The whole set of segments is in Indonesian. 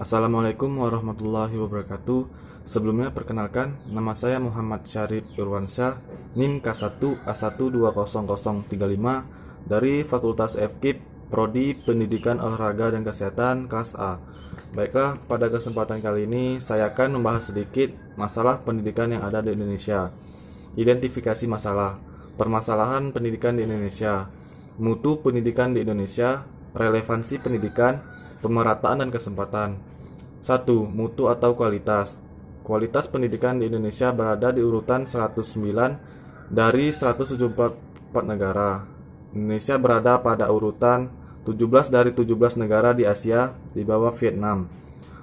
Assalamualaikum warahmatullahi wabarakatuh. Sebelumnya perkenalkan, nama saya Muhammad Syarif Irwansyah, NIM K1A1200035 dari Fakultas FKIP, Prodi Pendidikan Olahraga dan Kesehatan kelas A. Baiklah, pada kesempatan kali ini saya akan membahas sedikit masalah pendidikan yang ada di Indonesia. Identifikasi masalah, permasalahan pendidikan di Indonesia, mutu pendidikan di Indonesia, relevansi pendidikan, pemerataan dan kesempatan. 1. Mutu atau kualitas. Kualitas pendidikan di Indonesia berada di urutan 109 dari 174 negara. Indonesia berada pada urutan 17 dari 17 negara di Asia di bawah Vietnam.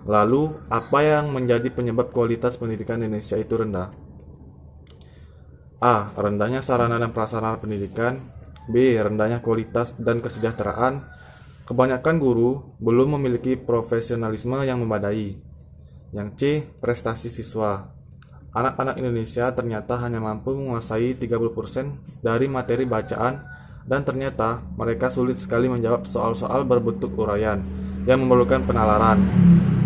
Lalu, apa yang menjadi penyebab kualitas pendidikan di Indonesia itu rendah? A. Rendahnya sarana dan prasarana pendidikan. B. Rendahnya kualitas dan kesejahteraan. Kebanyakan guru belum memiliki profesionalisme yang memadai. Yang C. Prestasi siswa. Anak-anak Indonesia ternyata hanya mampu menguasai 30% dari materi bacaan dan ternyata mereka sulit sekali menjawab soal-soal berbentuk uraian yang memerlukan penalaran.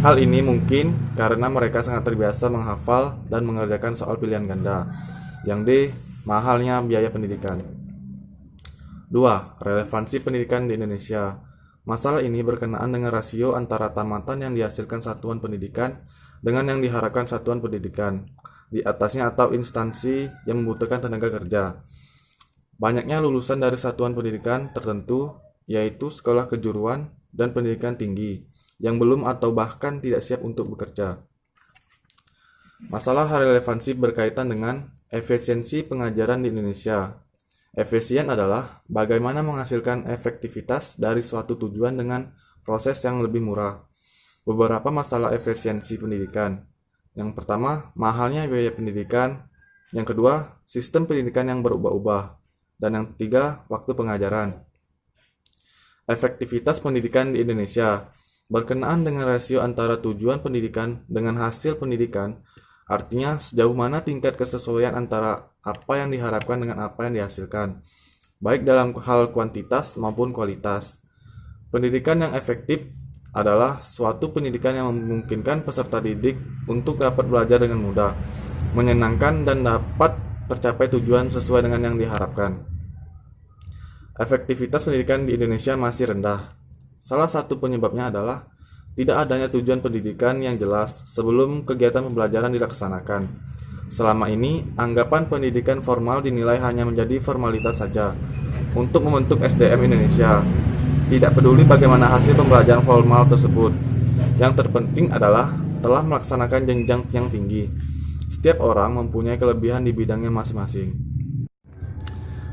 Hal ini mungkin karena mereka sangat terbiasa menghafal dan mengerjakan soal pilihan ganda. Yang D. Mahalnya biaya pendidikan. 2. Relevansi pendidikan di Indonesia. Masalah ini berkenaan dengan rasio antara tamatan yang dihasilkan satuan pendidikan dengan yang diharapkan satuan pendidikan di atasnya atau instansi yang membutuhkan tenaga kerja. Banyaknya lulusan dari satuan pendidikan tertentu, yaitu sekolah kejuruan dan pendidikan tinggi, yang belum atau bahkan tidak siap untuk bekerja. Masalah relevansi berkaitan dengan efisiensi pengajaran di Indonesia. Efisien adalah bagaimana menghasilkan efektivitas dari suatu tujuan dengan proses yang lebih murah. Beberapa masalah efisiensi pendidikan. Yang pertama, mahalnya biaya pendidikan. Yang kedua, sistem pendidikan yang berubah-ubah. Dan yang ketiga, waktu pengajaran. Efektivitas pendidikan di Indonesia berkenaan dengan rasio antara tujuan pendidikan dengan hasil pendidikan. Artinya, sejauh mana tingkat kesesuaian antara apa yang diharapkan dengan apa yang dihasilkan, baik dalam hal kuantitas maupun kualitas. Pendidikan yang efektif adalah suatu pendidikan yang memungkinkan peserta didik untuk dapat belajar dengan mudah, menyenangkan, dan dapat tercapai tujuan sesuai dengan yang diharapkan. Efektivitas pendidikan di Indonesia masih rendah. Salah satu penyebabnya adalah tidak adanya tujuan pendidikan yang jelas sebelum kegiatan pembelajaran dilaksanakan. Selama ini, anggapan pendidikan formal dinilai hanya menjadi formalitas saja untuk membentuk SDM Indonesia. Tidak peduli bagaimana hasil pembelajaran formal tersebut. Yang terpenting adalah telah melaksanakan jenjang yang tinggi. Setiap orang mempunyai kelebihan di bidangnya masing-masing.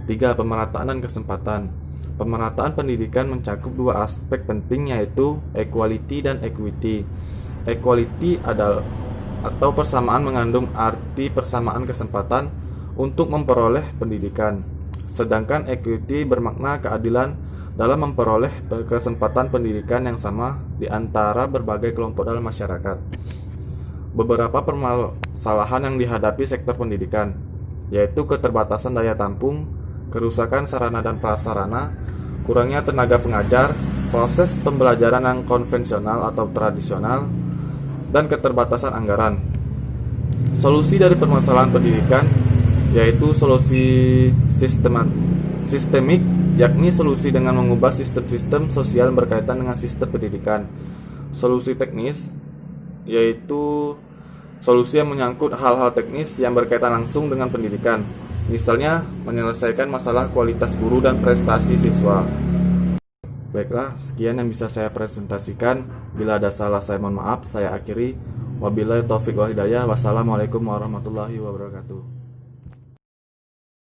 3. Pemerataan dan kesempatan. Pemerataan pendidikan mencakup dua aspek penting, yaitu equality dan equity. Equality adalah atau persamaan mengandung arti persamaan kesempatan untuk memperoleh pendidikan. Sedangkan equity bermakna keadilan dalam memperoleh kesempatan pendidikan yang sama di antara berbagai kelompok dalam masyarakat. Beberapa permasalahan yang dihadapi sektor pendidikan, yaitu keterbatasan daya tampung, kerusakan sarana dan prasarana, kurangnya tenaga pengajar, proses pembelajaran yang konvensional atau tradisional, dan keterbatasan anggaran. Solusi dari permasalahan pendidikan yaitu solusi sistemik, yakni solusi dengan mengubah sistem-sistem sosial berkaitan dengan sistem pendidikan. Solusi teknis yaitu solusi yang menyangkut hal-hal teknis yang berkaitan langsung dengan pendidikan. Misalnya, menyelesaikan masalah kualitas guru dan prestasi siswa. Baiklah, sekian yang bisa saya presentasikan. Bila ada salah, saya mohon maaf. Saya akhiri. Wabillahi taufiq wal hidayah. Wassalamualaikum warahmatullahi wabarakatuh.